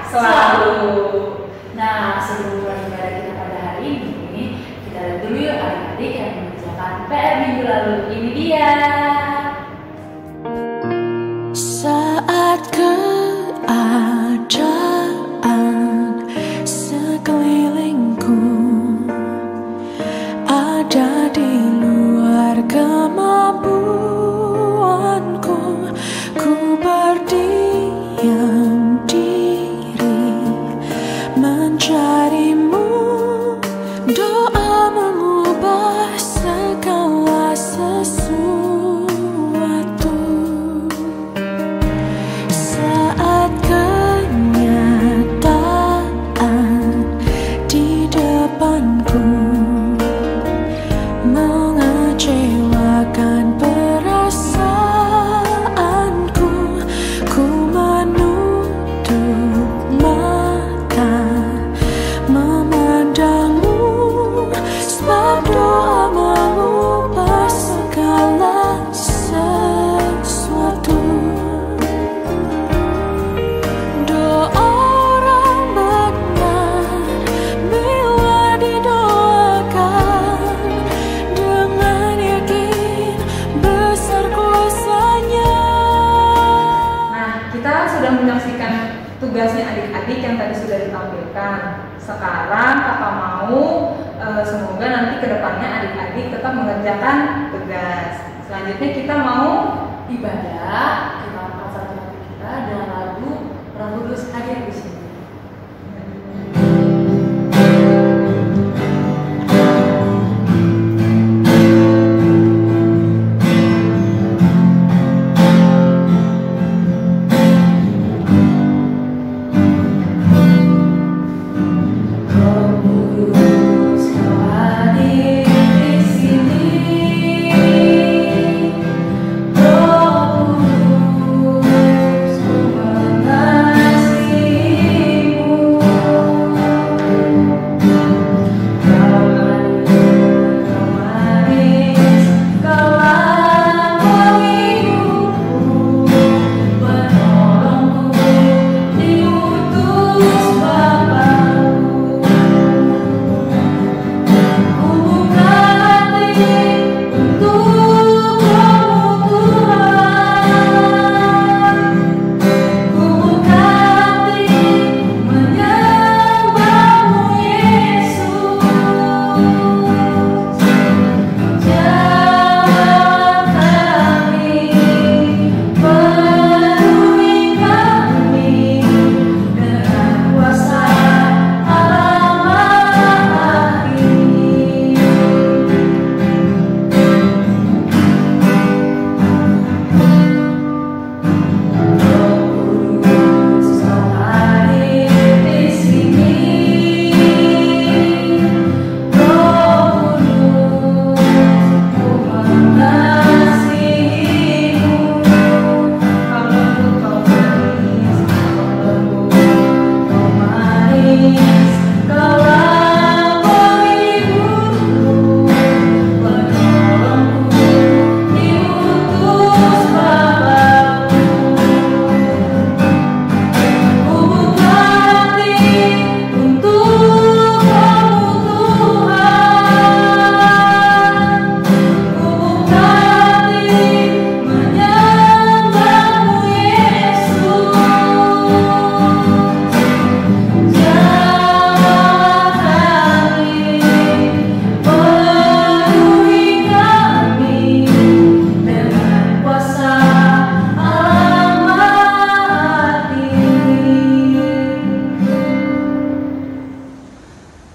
selalu. Nah, sebelum mulai ibadah kita pada hari ini, kita lihat dulu yuk adik-adik yang mengerjakan PR minggu lalu. Ini dia. Saat keadaan sekelilingku ada di luar kemampuanku, ku berdiam diri mencarimu. Doa mengubah segala sesuatu. Saat kenyataan di depanku mengecewakan perasaanku, ku menutup mata memandangmu, sebab doa mengubah segala sesuatu. Doa orang benar bila didoakan dengan yakin besar kuasanya. Nah, kita sudah menyaksikan tugasnya adik-adik yang tadi sudah ditampilkan. Sekarang kakak mau semoga nanti kedepannya adik-adik tetap mengerjakan tugas. Selanjutnya kita mau Ibadah, kita angkat satu hati kita dengan lagu Roh Kudus hadir di sini.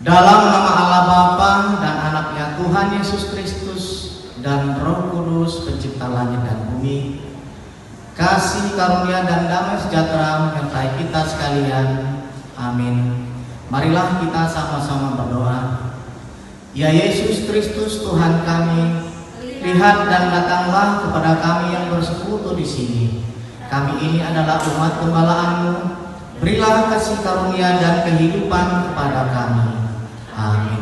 Dalam nama Allah Bapa dan Anaknya Tuhan Yesus Kristus dan Roh Kudus pencipta langit dan bumi, kasih karunia dan damai sejahtera menyertai kita sekalian. Amin. Marilah kita sama-sama berdoa. Ya Yesus Kristus Tuhan kami, lihat dan datanglah kepada kami yang bersekutu di sini. Kami ini adalah umat gembala-Mu. Berilah kasih karunia dan kehidupan kepada kami. Amin.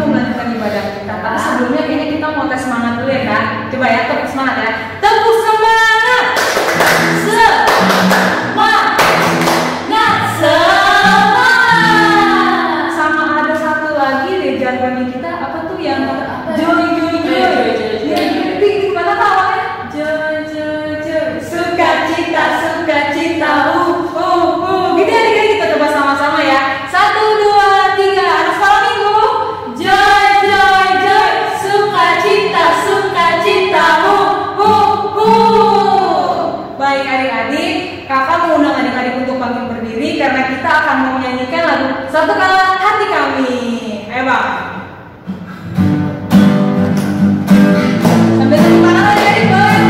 mau melanjutkan ibadah kita. Tapi sebelumnya ini kita mau tes semangat dulu ya Kak. Coba ya, tepuk semangat ya. Tepuk semangat. Semangat, semangat. Sama ada satu lagi deh jargonnya kita, apa tuh yang Apa? joy joy joy. Di mana tahu ya? Joy, joy, joy. Sukacita, sukacita, Gitu ya, kita coba sama-sama ya. 1, 2, 3, anak sekolah minggu. Joy, joy, joy. Sukacita, sukacita. Baik adik-adik, kakak mengundang adik-adik untuk bangkit berdiri karena kita akan mau menyanyikan lagu Satukanlah Hati Kami. Ayo bang. Sambil tepuk tangan adik-adik bang.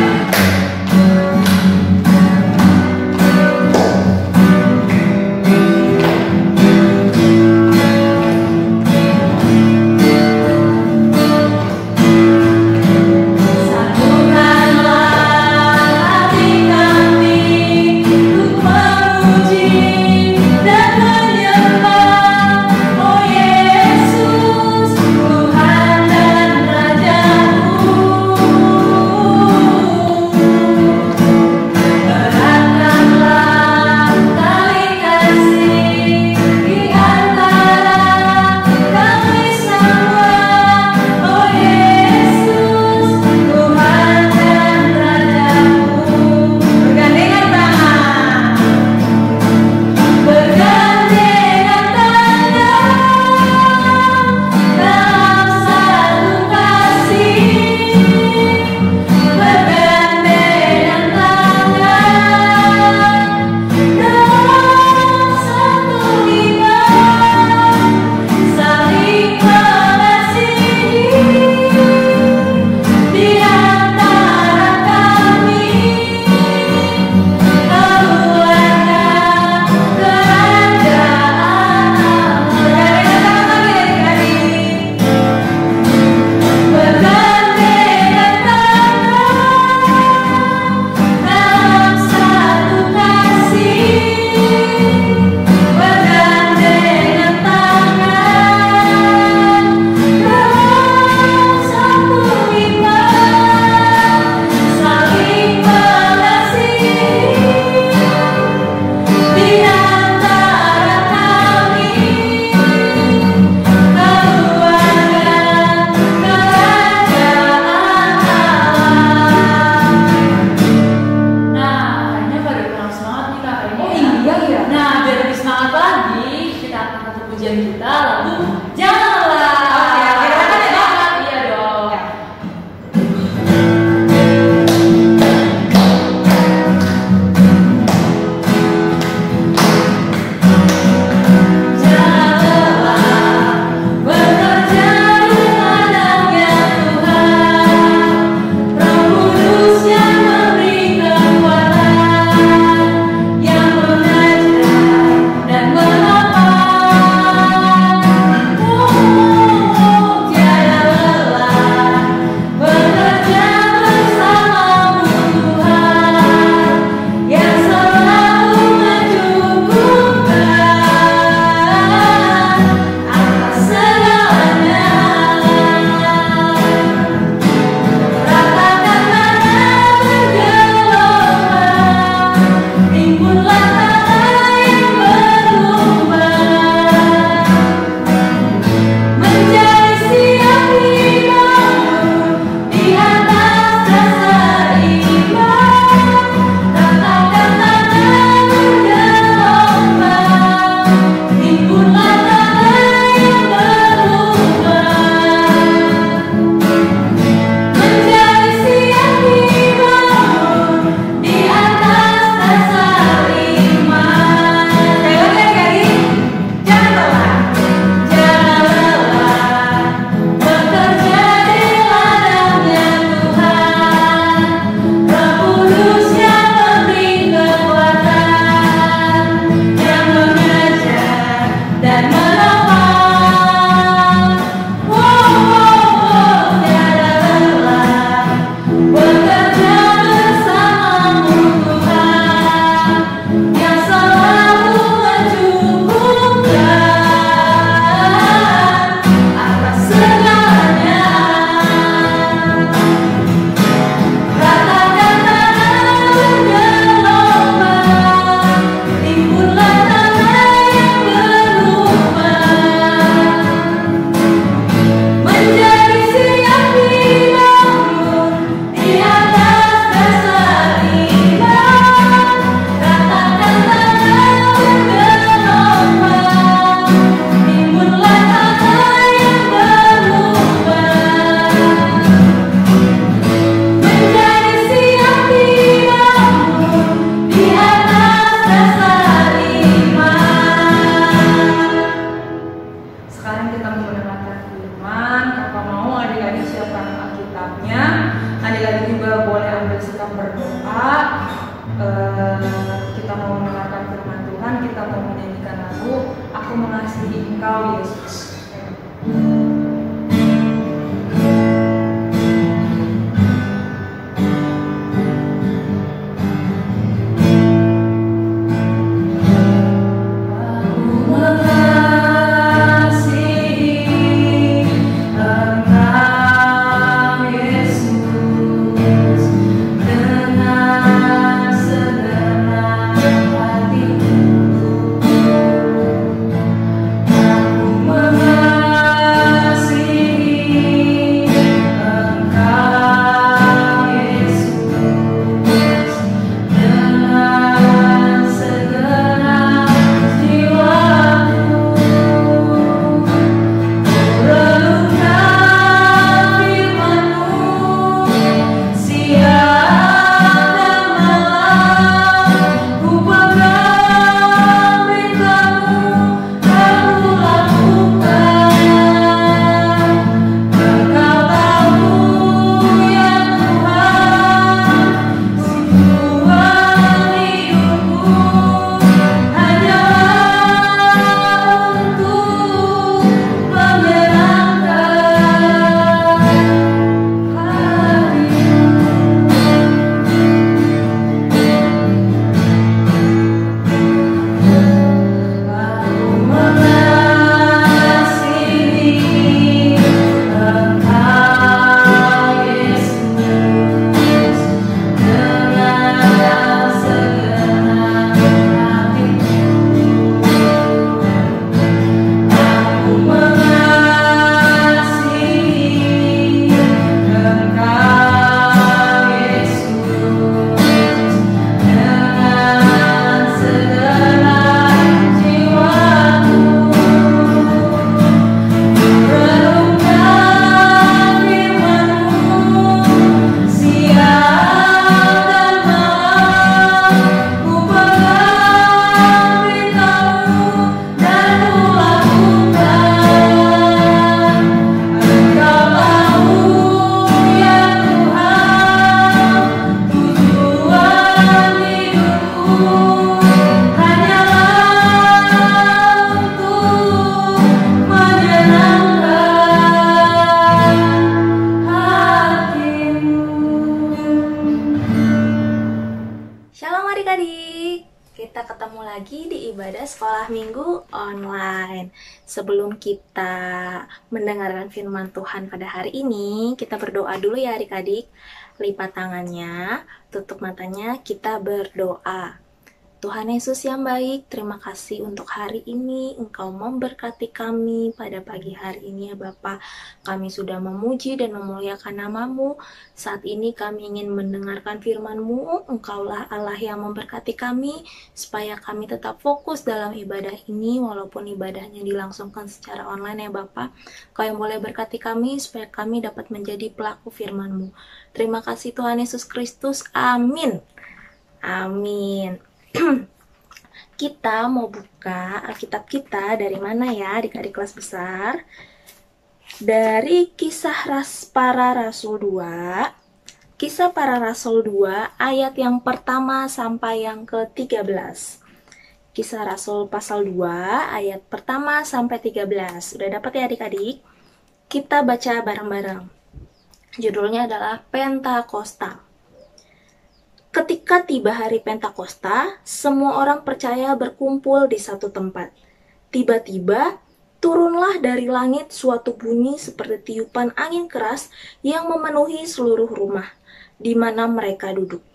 Dan menyembah berdoa, kita mau mendengarkan firman Tuhan, kita mau menyanyikan lagu Aku Mengasihi Engkau Yesus. Kita ketemu lagi di ibadah sekolah minggu online. Sebelum kita mendengarkan firman Tuhan pada hari ini, kita berdoa dulu ya adik-adik. Lipat tangannya, tutup matanya, kita berdoa. Tuhan Yesus yang baik, terima kasih untuk hari ini. Engkau memberkati kami pada pagi hari ini ya Bapa. Kami sudah memuji dan memuliakan nama-Mu. Saat ini kami ingin mendengarkan firman-Mu. Engkaulah Allah yang memberkati kami, supaya kami tetap fokus dalam ibadah ini, walaupun ibadahnya dilangsungkan secara online ya Bapa. Kau yang boleh berkati kami, supaya kami dapat menjadi pelaku firman-Mu. Terima kasih Tuhan Yesus Kristus. Amin. Amin. Kita mau buka Alkitab kita dari mana ya adik-adik kelas besar? Dari Kisah Para Rasul 2. Kisah Para Rasul 2 ayat yang pertama sampai yang ke-13. Kisah Rasul pasal 2 ayat pertama sampai 13. Udah dapat ya adik-adik? Kita baca bareng-bareng. Judulnya adalah Pentakosta. Ketika tiba hari Pentakosta, semua orang percaya berkumpul di satu tempat. Tiba-tiba, turunlah dari langit suatu bunyi seperti tiupan angin keras yang memenuhi seluruh rumah, di mana mereka duduk.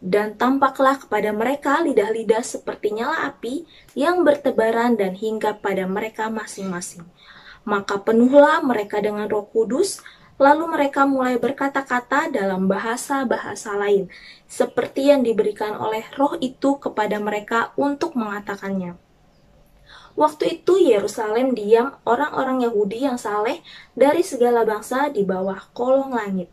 Dan tampaklah kepada mereka lidah-lidah seperti nyala api yang bertebaran dan hinggap pada mereka masing-masing. Maka penuhlah mereka dengan Roh Kudus, lalu mereka mulai berkata-kata dalam bahasa-bahasa lain, seperti yang diberikan oleh Roh itu kepada mereka untuk mengatakannya. Waktu itu Yerusalem diam orang-orang Yahudi yang saleh dari segala bangsa di bawah kolong langit.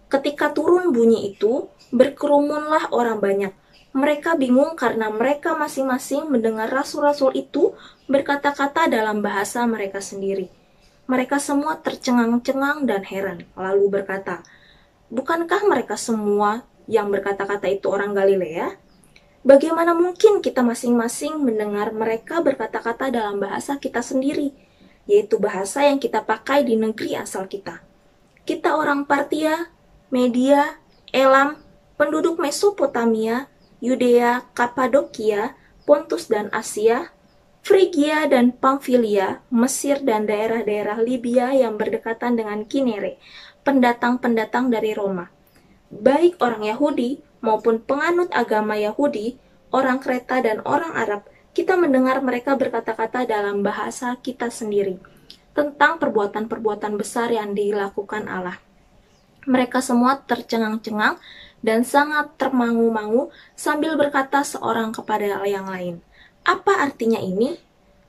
Ketika turun bunyi itu, berkerumunlah orang banyak. Mereka bingung karena mereka masing-masing mendengar rasul-rasul itu berkata-kata dalam bahasa mereka sendiri. Mereka semua tercengang-cengang dan heran, lalu berkata, "Bukankah mereka semua yang berkata-kata itu orang Galilea, bagaimana mungkin kita masing-masing mendengar mereka berkata-kata dalam bahasa kita sendiri, yaitu bahasa yang kita pakai di negeri asal kita? Kita orang Partia, Media, Elam, penduduk Mesopotamia, Yudea, Kapadokia, Pontus dan Asia, Frigia dan Pamfilia, Mesir dan daerah-daerah Libya yang berdekatan dengan Kinere, pendatang-pendatang dari Roma, baik orang Yahudi maupun penganut agama Yahudi, orang Kreta dan orang Arab, kita mendengar mereka berkata-kata dalam bahasa kita sendiri tentang perbuatan-perbuatan besar yang dilakukan Allah. Mereka semua tercengang-cengang dan sangat termangu-mangu sambil berkata seorang kepada yang lain, "Apa artinya ini?"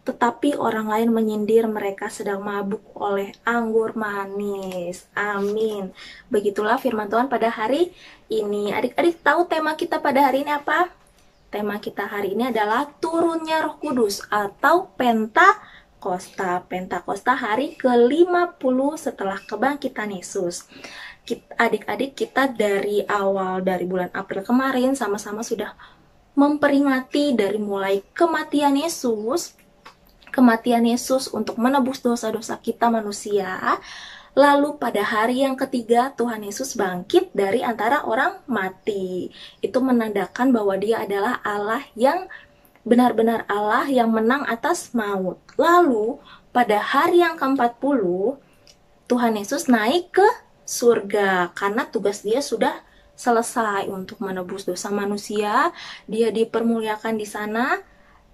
Tetapi orang lain menyindir mereka sedang mabuk oleh anggur manis. Amin. Begitulah firman Tuhan pada hari ini. Adik-adik tahu tema kita pada hari ini apa? Tema kita hari ini adalah turunnya Roh Kudus atau Pentakosta. Pentakosta hari ke-50 setelah kebangkitan Yesus. Adik-adik kita dari bulan April kemarin sama-sama sudah memperingati dari mulai kematian Yesus untuk menebus dosa-dosa kita manusia. Lalu pada hari yang ketiga Tuhan Yesus bangkit dari antara orang mati. Itu menandakan bahwa Dia adalah Allah yang benar-benar Allah yang menang atas maut. Lalu pada hari yang ke-40 Tuhan Yesus naik ke surga karena tugas Dia sudah selesai untuk menebus dosa manusia. Dia dipermuliakan di sana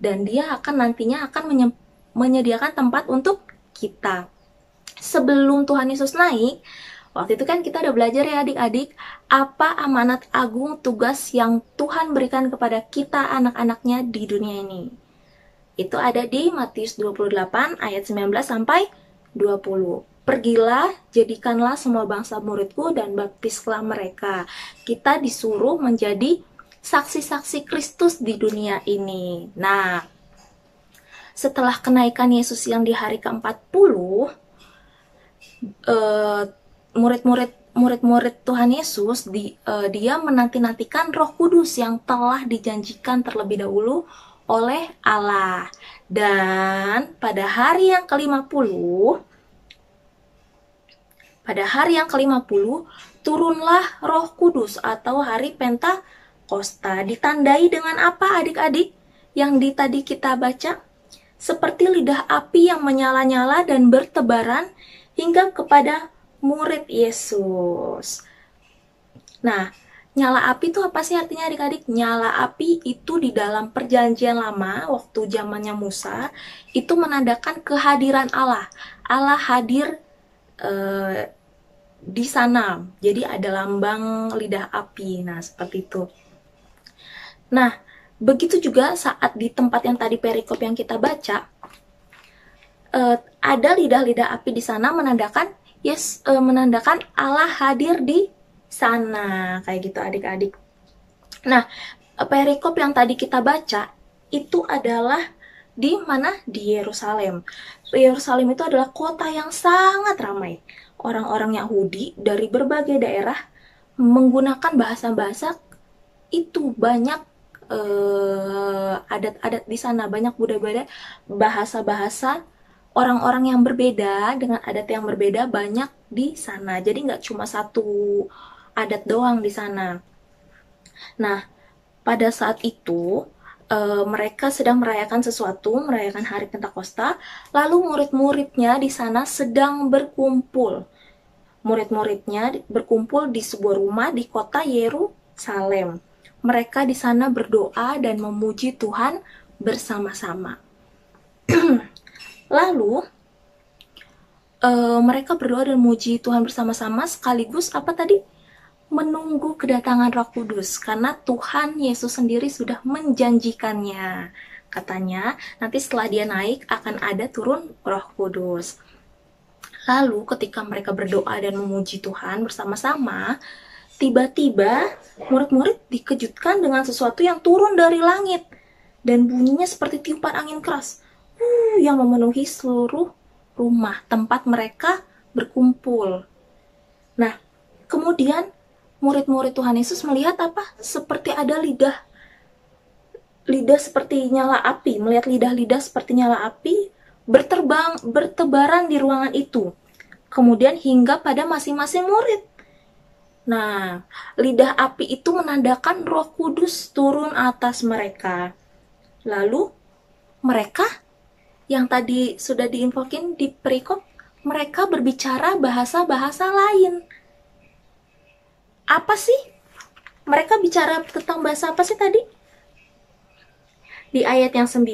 dan Dia nantinya akan menyediakan tempat untuk kita. Sebelum Tuhan Yesus naik, waktu itu kan kita udah belajar ya adik-adik, apa amanat agung tugas yang Tuhan berikan kepada kita anak-anaknya di dunia ini. Itu ada di Matius 28 ayat 19 sampai 20. Pergilah, jadikanlah semua bangsa muridku dan baptislah mereka. Kita disuruh menjadi saksi-saksi Kristus di dunia ini. Nah, setelah kenaikan Yesus yang di hari ke-40, murid-murid Tuhan Yesus dia menanti-nantikan Roh Kudus yang telah dijanjikan terlebih dahulu oleh Allah. Dan pada hari yang ke-50 turunlah Roh Kudus atau hari Pentakosta. Ditandai dengan apa adik-adik? Yang tadi kita baca, seperti lidah api yang menyala-nyala dan bertebaran hingga kepada murid Yesus. Nah, nyala api itu apa sih artinya adik-adik? Nyala api itu di dalam perjanjian lama, waktu zamannya Musa, itu menandakan kehadiran Allah. Allah hadir di sana. Jadi ada lambang lidah api. Nah, seperti itu. Nah, begitu juga saat di tempat yang tadi perikop yang kita baca, ada lidah-lidah api di sana menandakan menandakan Allah hadir di sana, kayak gitu adik-adik. Nah, perikop yang tadi kita baca itu adalah di mana? Di Yerusalem. Yerusalem itu adalah kota yang sangat ramai. Orang-orang Yahudi dari berbagai daerah menggunakan bahasa-bahasa itu, banyak adat-adat di sana, banyak budaya-budaya, bahasa-bahasa orang-orang yang berbeda dengan adat yang berbeda banyak di sana. Jadi nggak cuma satu adat doang di sana. Nah, pada saat itu mereka sedang merayakan merayakan hari Pentakosta, lalu murid-muridnya di sana sedang berkumpul. Murid-muridnya berkumpul di sebuah rumah di kota Yerusalem. Mereka di sana berdoa dan memuji Tuhan bersama-sama. Lalu mereka berdoa dan memuji Tuhan bersama-sama sekaligus apa tadi? Menunggu kedatangan Roh Kudus, karena Tuhan Yesus sendiri sudah menjanjikannya. Katanya nanti setelah Dia naik akan ada turun Roh Kudus. Lalu ketika mereka berdoa dan memuji Tuhan bersama-sama, tiba-tiba murid-murid dikejutkan dengan sesuatu yang turun dari langit dan bunyinya seperti tiupan angin keras yang memenuhi seluruh rumah tempat mereka berkumpul. Nah, kemudian murid-murid Tuhan Yesus melihat apa? Seperti ada lidah seperti nyala api, melihat lidah-lidah seperti nyala api bertebaran di ruangan itu. Kemudian hingga pada masing-masing murid. Nah, lidah api itu menandakan Roh Kudus turun atas mereka. Lalu mereka yang tadi sudah diinfokin di perikop, mereka berbicara bahasa-bahasa lain. Apa sih? Mereka bicara tentang bahasa apa sih tadi? Di ayat yang 9,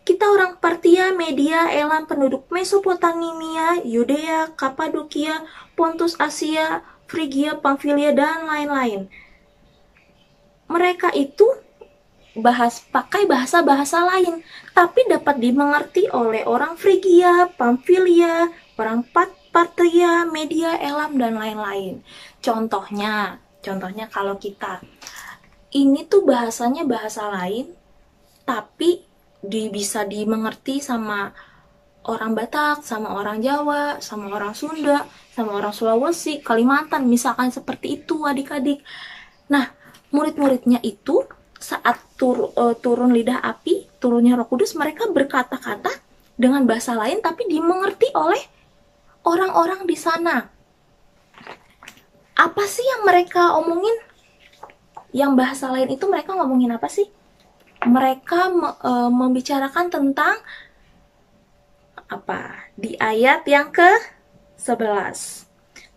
kita orang Partia, Media, Elam, penduduk Mesopotamia, Yudea, Kapadokia, Pontus, Asia, Frigia, Pamfilia, dan lain-lain. Mereka itu pakai bahasa-bahasa lain, tapi dapat dimengerti oleh orang Frigia, Pamfilia, orang Partia, Media, Elam, dan lain-lain. Contohnya kalau kita, ini tuh bahasanya bahasa lain, tapi bisa dimengerti sama orang Batak, sama orang Jawa, sama orang Sunda, sama orang Sulawesi, Kalimantan, misalkan seperti itu adik-adik. Nah, murid-muridnya itu saat turun lidah api, turunnya Roh Kudus, mereka berkata-kata dengan bahasa lain tapi dimengerti oleh orang-orang di sana. Apa sih yang mereka omongin? Yang bahasa lain itu mereka ngomongin apa sih? Mereka membicarakan tentang apa? Di ayat yang ke-11.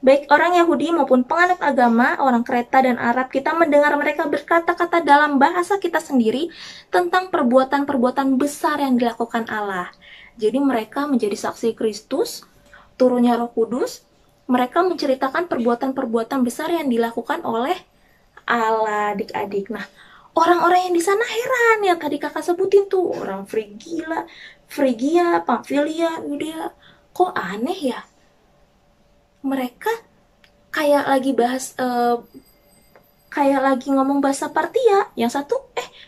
Baik orang Yahudi maupun penganut agama, orang Kreta dan Arab, kita mendengar mereka berkata-kata dalam bahasa kita sendiri tentang perbuatan-perbuatan besar yang dilakukan Allah. Jadi mereka menjadi saksi Kristus, turunnya Roh Kudus, mereka menceritakan perbuatan-perbuatan besar yang dilakukan oleh Allah, adik-adik. Nah, orang-orang yang di sana heran ya, tadi kakak sebutin tuh, orang Frigia, Pamfilia, Yudea, kok aneh ya? Mereka kayak lagi kayak lagi ngomong bahasa Partia, yang satu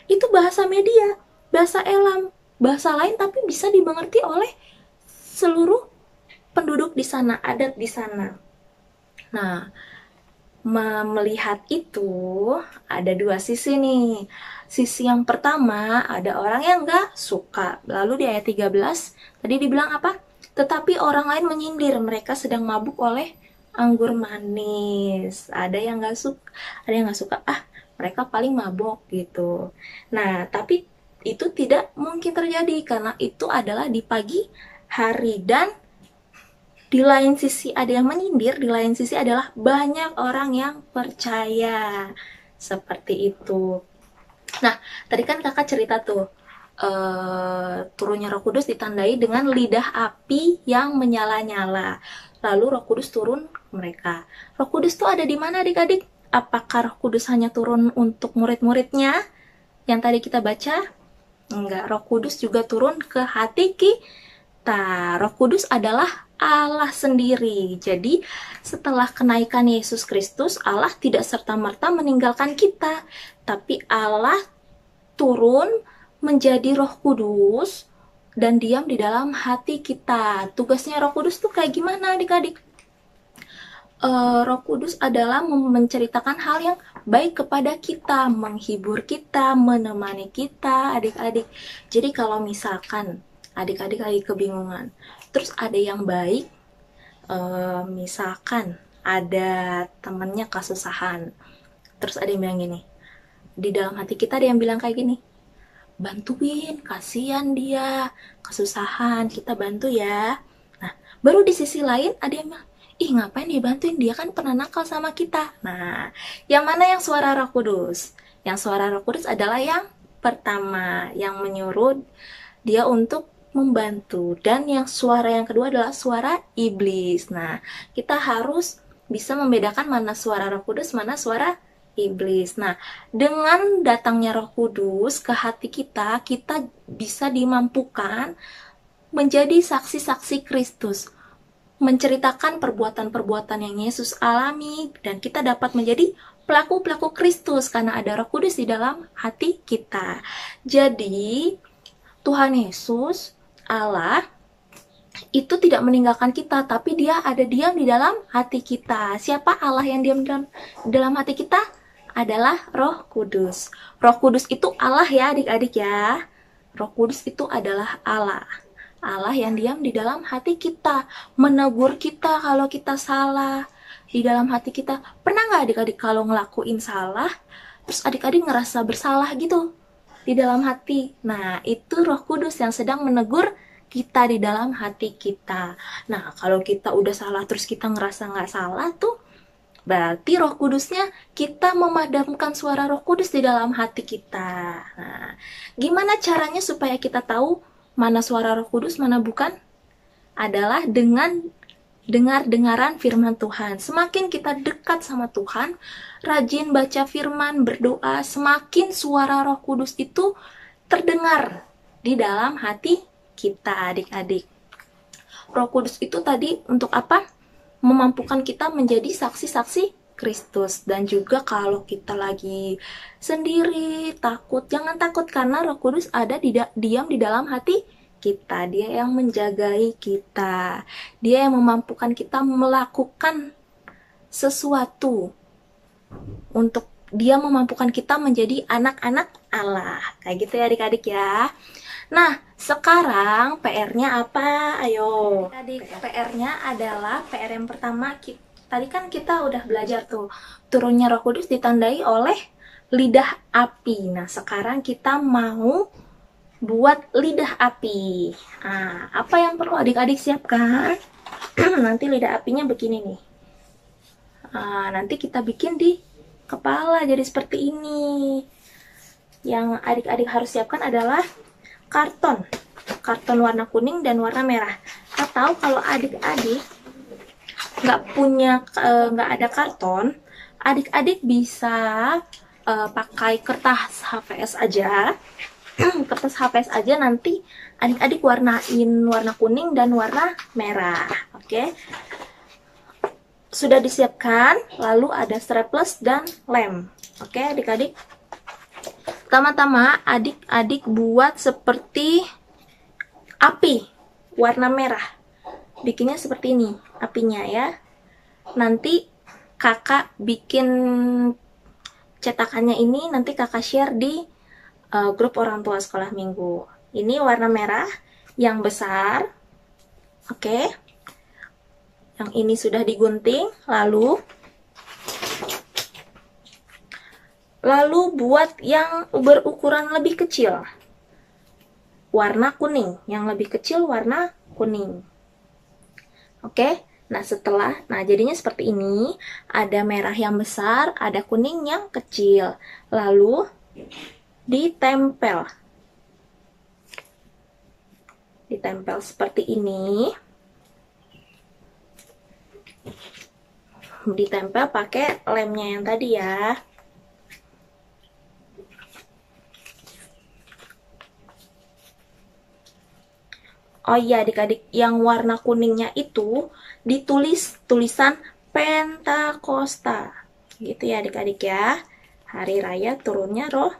itu bahasa Media, bahasa Elam, bahasa lain tapi bisa dimengerti oleh seluruh penduduk di sana, adat di sana. Nah, melihat itu ada dua sisi nih. Sisi yang pertama, ada orang yang gak suka. Lalu di ayat 13 tadi dibilang apa? Tetapi orang lain menyindir, mereka sedang mabuk oleh anggur manis. Ada yang gak suka, mereka paling mabok gitu. Nah, tapi itu tidak mungkin terjadi karena itu adalah di pagi hari, dan di lain sisi ada yang menyindir, di lain sisi adalah banyak orang yang percaya. Seperti itu. Nah, tadi kan kakak cerita tuh, turunnya Roh Kudus ditandai dengan lidah api yang menyala-nyala. Lalu Roh Kudus turun ke mereka. Roh Kudus tuh ada di mana adik-adik? Apakah Roh Kudus hanya turun untuk murid-muridnya yang tadi kita baca? Enggak, Roh Kudus juga turun ke hati kita. Roh Kudus adalah Allah sendiri. Jadi setelah kenaikan Yesus Kristus, Allah tidak serta-merta meninggalkan kita, tapi Allah turun menjadi Roh Kudus dan diam di dalam hati kita. Tugasnya Roh Kudus tuh kayak gimana adik-adik? Roh Kudus adalah menceritakan hal yang baik kepada kita, menghibur kita, menemani kita, adik-adik. Jadi kalau misalkan adik-adik lagi kebingungan, terus ada yang baik, misalkan ada temennya kesusahan, terus ada yang bilang gini, di dalam hati kita ada yang bilang kayak gini, bantuin, kasihan dia kesusahan, kita bantu ya. Nah, baru di sisi lain ada yang bilang, ih ngapain dibantuin, dia kan pernah nakal sama kita. Nah, yang mana yang suara Roh Kudus? Yang suara Roh Kudus adalah yang pertama, yang menyuruh dia untuk membantu, dan yang suara yang kedua adalah suara iblis. Nah, kita harus bisa membedakan mana suara Roh Kudus, mana suara iblis. Nah, dengan datangnya Roh Kudus ke hati kita, kita bisa dimampukan menjadi saksi-saksi Kristus, menceritakan perbuatan-perbuatan yang Yesus alami, dan kita dapat menjadi pelaku-pelaku Kristus karena ada Roh Kudus di dalam hati kita. Jadi, Tuhan Yesus, Allah, itu tidak meninggalkan kita, tapi dia ada diam di dalam hati kita. Siapa Allah yang diam dalam hati kita? Adalah Roh Kudus. Roh Kudus itu Allah ya adik-adik ya. Roh Kudus itu adalah Allah. Allah yang diam di dalam hati kita, menegur kita kalau kita salah. Di dalam hati kita, pernah nggak adik-adik kalau ngelakuin salah, terus adik-adik ngerasa bersalah gitu di dalam hati? Nah, itu Roh Kudus yang sedang menegur kita di dalam hati kita. Nah, kalau kita udah salah terus kita ngerasa nggak salah tuh, berarti Roh Kudusnya, kita memadamkan suara Roh Kudus di dalam hati kita. Nah, gimana caranya supaya kita tahu mana suara Roh Kudus, mana bukan? Adalah dengan dengar-dengaran firman Tuhan. Semakin kita dekat sama Tuhan, rajin baca firman, berdoa, semakin suara Roh Kudus itu terdengar di dalam hati kita, adik-adik. Roh Kudus itu tadi untuk apa? Memampukan kita menjadi saksi-saksi Kristus. Dan juga kalau kita lagi sendiri, takut, jangan takut, karena Roh Kudus ada diam di dalam hati kita. Dia yang menjagai kita. Dia yang memampukan kita melakukan sesuatu. Dia memampukan kita menjadi anak-anak Allah. Kayak gitu ya adik-adik ya. Nah, sekarang PR-nya apa? Ayo. Tadi PR-nya adalah PR yang pertama. Tadi kan kita udah belajar tuh, turunnya Roh Kudus ditandai oleh lidah api. Nah, sekarang kita mau buat lidah api. Nah, apa yang perlu adik-adik siapkan? Nanti lidah apinya begini nih. Nanti kita bikin di kepala jadi seperti ini. Yang adik-adik harus siapkan adalah karton warna kuning dan warna merah. Atau kalau adik-adik nggak ada karton, adik-adik bisa pakai kertas HVS aja. Kertas HVS aja, nanti adik-adik warnain warna kuning dan warna merah. Oke. Sudah disiapkan, lalu ada staples dan lem. Oke, adik-adik. Pertama-tama adik-adik buat seperti api warna merah. Bikinnya seperti ini apinya ya. Nanti kakak bikin cetakannya ini, nanti kakak share di grup orang tua sekolah minggu. Ini warna merah yang besar. Oke. Yang ini sudah digunting. Lalu buat yang berukuran lebih kecil, warna kuning. Yang lebih kecil warna kuning. Oke, nah jadinya seperti ini. Ada merah yang besar, ada kuning yang kecil. Lalu ditempel seperti ini. Ditempel pakai lemnya yang tadi ya. Oh iya adik-adik, yang warna kuningnya itu ditulis tulisan Pentakosta. Gitu ya adik-adik ya. Hari raya turunnya Roh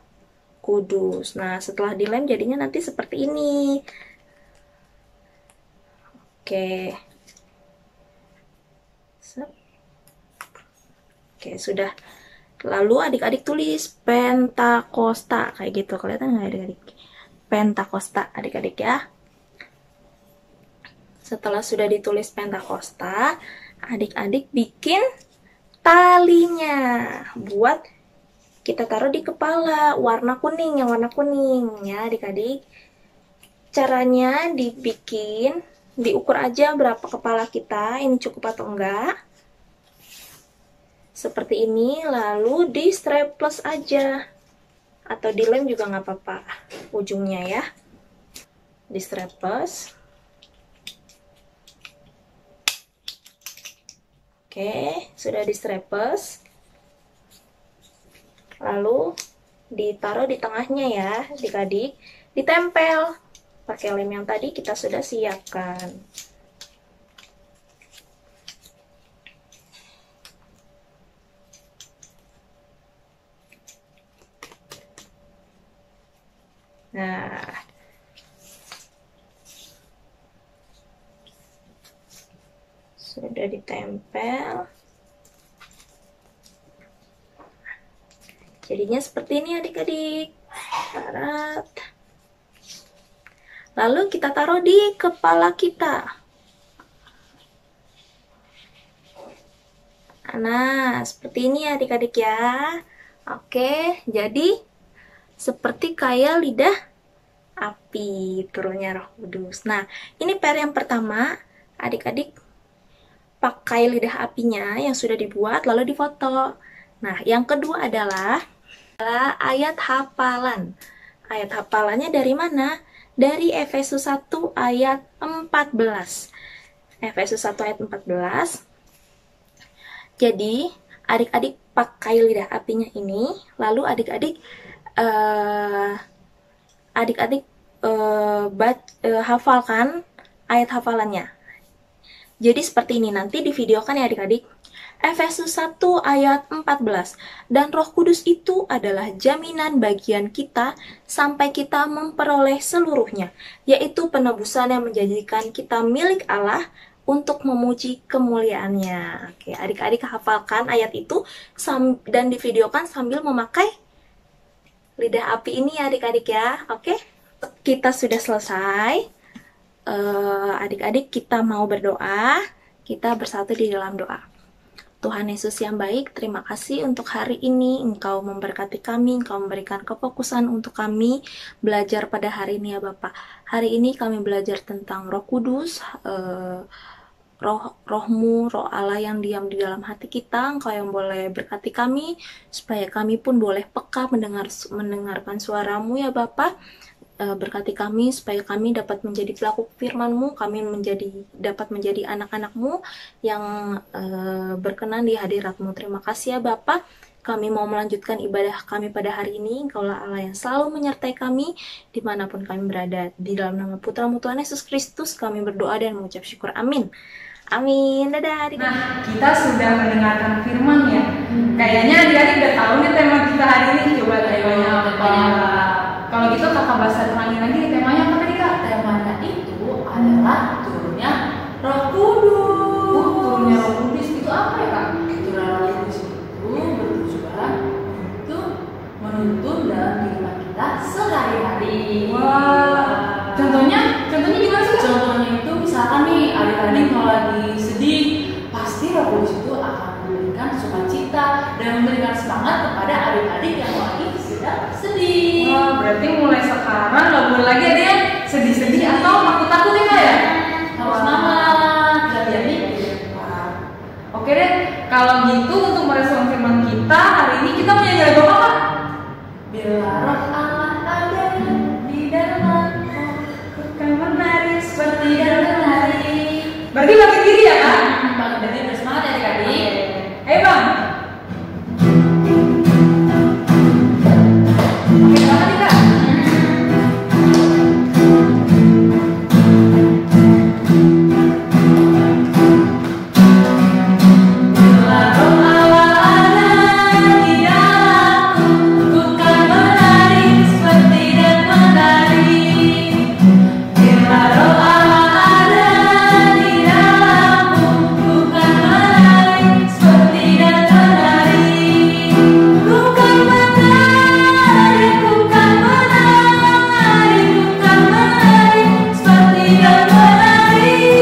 Kudus. Nah, setelah dilem jadinya nanti seperti ini. Oke. Oke, sudah. Lalu adik-adik tulis Pentakosta. Kayak gitu, kelihatan nggak adik-adik? Pentakosta adik-adik ya. Setelah sudah ditulis Pentakosta, adik-adik bikin talinya. Buat kita taruh di kepala, warna kuning, yang warna kuning ya adik-adik. Caranya dibikin, diukur aja berapa kepala kita, ini cukup atau enggak. Seperti ini, lalu di staples aja. Atau dilem juga nggak apa-apa, ujungnya ya. Di staples. Oke, sudah di staples. Lalu ditaruh di tengahnya ya, adik-adik. Ditempel pakai lem yang tadi kita sudah siapkan. Nah, sudah ditempel. Jadinya seperti ini adik-adik. Barat. Lalu kita taruh di kepala kita. Nah, seperti ini adik-adik ya. Oke, jadi seperti kayak lidah api turunnya Roh Kudus. Nah, ini PR yang pertama, adik-adik pakai lidah apinya yang sudah dibuat lalu difoto. Nah, yang kedua adalah ayat hafalan. Ayat hafalannya dari mana? Dari Efesus 1 ayat 14. Efesus 1 ayat 14. Jadi, adik-adik pakai lidah apinya ini, lalu adik-adik hafalkan ayat hafalannya. Jadi seperti ini, nanti divideokan ya adik-adik. Efesus 1 ayat 14. Dan Roh Kudus itu adalah jaminan bagian kita sampai kita memperoleh seluruhnya, yaitu penebusan yang menjadikan kita milik Allah untuk memuji kemuliaannya. Oke, adik-adik hafalkan ayat itu dan divideokan sambil memakai lidah api ini ya adik-adik ya. Oke, kita sudah selesai. Adik-adik kita mau berdoa. Kita bersatu di dalam doa. Tuhan Yesus yang baik, terima kasih untuk hari ini. Engkau memberkati kami, Engkau memberikan kefokusan untuk kami belajar pada hari ini ya Bapak. Hari ini kami belajar tentang Roh Kudus, Roh-Mu, Roh Allah yang diam di dalam hati kita. Engkau yang boleh berkati kami, supaya kami pun boleh peka mendengarkan suara-Mu ya Bapak. Berkati kami supaya kami dapat menjadi pelaku firman-Mu, kami dapat menjadi anak-anak-Mu yang berkenan di hadirat-Mu. Terima kasih ya Bapak. Kami mau melanjutkan ibadah kami pada hari ini. Engkaulah Allah yang selalu menyertai kami dimanapun kami berada. Di dalam nama Putra-Mu Tuhan Yesus Kristus kami berdoa dan mengucap syukur. Amin. Amin. Dadah adik-adik. Nah, kita sudah mendengarkan firman ya. Kayaknya adik-adik udah tahu nih tema kita hari ini. Coba temanya apa? Kalau gitu kakak bahasa terangin lagi nih temanya apa tadi kak? Temanya itu adalah turunnya Roh Kudus. Turunnya Roh Kudus itu apa ya kak? Turunnya Roh Kudus itu bertujuan untuk menuntun dalam kehidupan kita sehari-hari. Wah. Contohnya gimana sih kak? Contohnya itu misalkan nih adik-adik mau lagi sedih, pasti Roh Kudus itu akan memberikan sukacita dan memberikan semangat kepada adik-adik yang lagi sedang sedih. Wah, berarti mulai sekarang nggak boleh lagi ada yang sedih-sedih atau takut-takut ya kak ya? Harus semangat dan jadi Oke deh, kalau gitu untuk merespon firman kita hari ini kita punya nyanyi lagu apa kak? bila Roh Allah ada di dalamku, ku kan menari seperti dan menari. Berarti bagi diri ya kak? Bang Dani bersemangat ya adik-adik. Ayo bang. Oke banget nih kak. Bila Roh Allah ada di dalamku, ku kan menari seperti dan menari. Bila Roh Allah ada di dalamku, ku kan menari seperti dan menari. Ku kan menari, ku kan menari, ku kan menari seperti dan menari.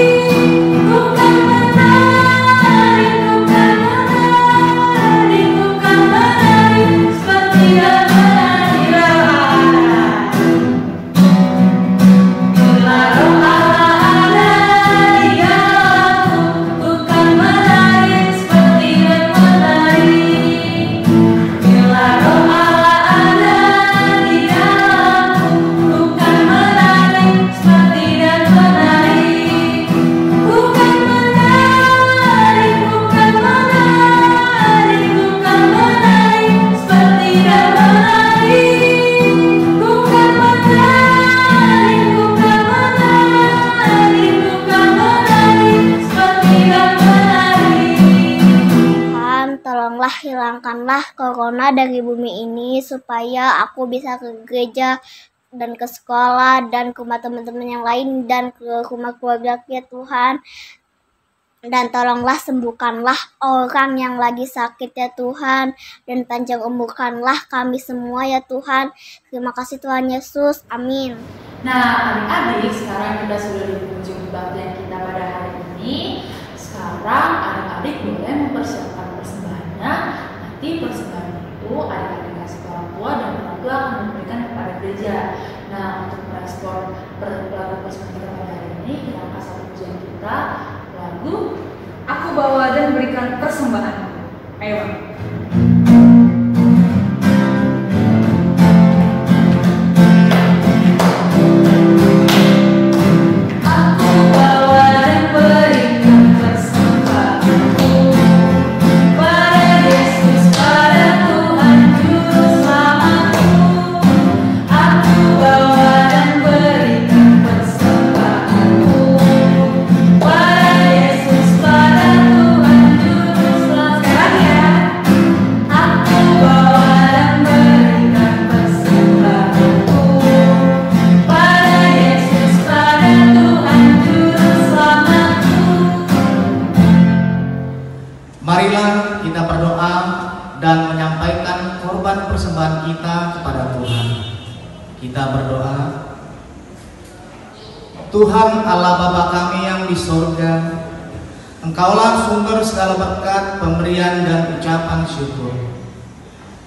Ku kan menari, ku kan menari, ku kan menari seperti dan menari. Bila Roh Allah ada di dalamku, ku kan menari seperti dan menari. Bila Roh Allah ada di dalamku, ku kan menari seperti dan menari. Ku kan menari, ku kan menari, ku kan menari seperti dan menari. Ku kan menari, ku kan menari, ku kan menari seperti dan menari. Tuhan, tolonglah hilangkanlah corona dari bumi ini supaya aku bisa ke gereja dan ke sekolah dan ke rumah teman-teman yang lain dan ke rumah keluarga ya Tuhan. Dan tolonglah sembuhkanlah orang yang lagi sakit ya Tuhan. Dan panjang umurkanlah kami semua ya Tuhan. Terima kasih Tuhan Yesus. Amin. Nah, adik-adik, sekarang kita sudah di penghujung kebaktian kita pada hari ini. Sekarang adik-adik boleh mempersiapkan persembahannya. Nanti persembahan itu adik-adik kasih ke orang tua dan orang tua akan memberikan kepada gereja. Nah, untuk merespon lagu persembahan kita pada hari ini, kita angkat satu pujian kita, lagu Aku bawa dan berikan persembahan. Ayo Bang. Marilah kita berdoa dan menyampaikan korban persembahan kita kepada Tuhan. Kita berdoa. Tuhan Allah Bapa kami yang di surga, Engkaulah sumber segala berkat, pemberian dan ucapan syukur.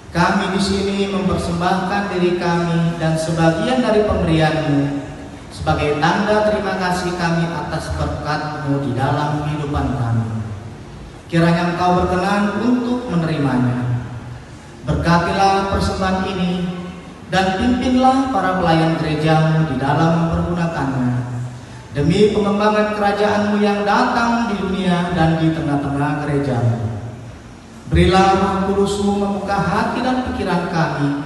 Kami di sini mempersembahkan diri kami dan sebagian dari pemberian-Mu sebagai tanda terima kasih kami atas berkat-Mu di dalam kehidupan kami. Kiranya Engkau berkenan untuk menerimanya. Berkatilah persembahan ini dan pimpinlah para pelayan gereja-Mu di dalam mempergunakannya demi pengembangan kerajaan-Mu yang datang di dunia dan di tengah-tengah gereja-Mu. Berilah Roh Kudus-Mu membuka hati dan pikiran kami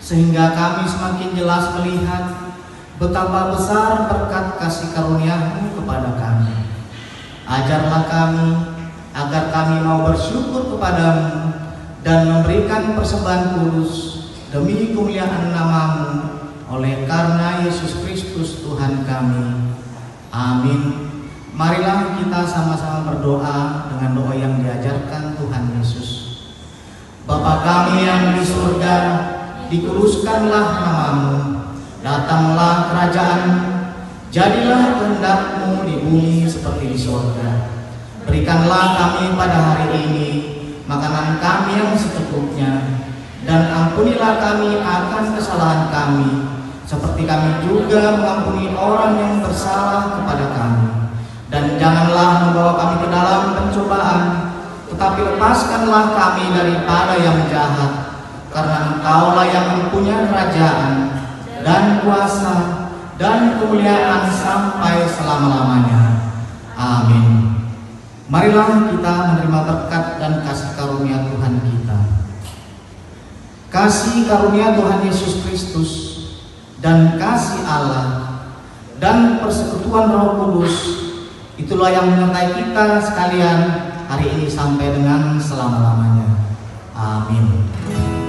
sehingga kami semakin jelas melihat betapa besar berkat kasih karunia-Mu kepada kami. Ajarlah kami agar kami mau bersyukur kepadamu dan memberikan persembahan kudus demi kemuliaan nama-Mu oleh karena Yesus Kristus Tuhan kami. Amin. Marilah kita sama-sama berdoa dengan doa yang diajarkan Tuhan Yesus. Bapa kami yang di surga, dikuduskanlah nama-Mu, datanglah kerajaan-Mu, jadilah kehendak-Mu di bumi seperti di surga. Berikanlah kami pada hari ini makanan kami yang secukupnya, dan ampunilah kami akan kesalahan kami, seperti kami juga mengampuni orang yang bersalah kepada kami. Dan janganlah membawa kami ke dalam pencobaan, tetapi lepaskanlah kami daripada yang jahat, karena Engkaulah yang mempunyai kerajaan dan kuasa dan kemuliaan sampai selama-lamanya. Amin. Marilah kita menerima berkat dan kasih karunia Tuhan kita. Kasih karunia Tuhan Yesus Kristus dan kasih Allah dan persekutuan Roh Kudus, itulah yang menyertai kita sekalian hari ini sampai dengan selama-lamanya. Amin.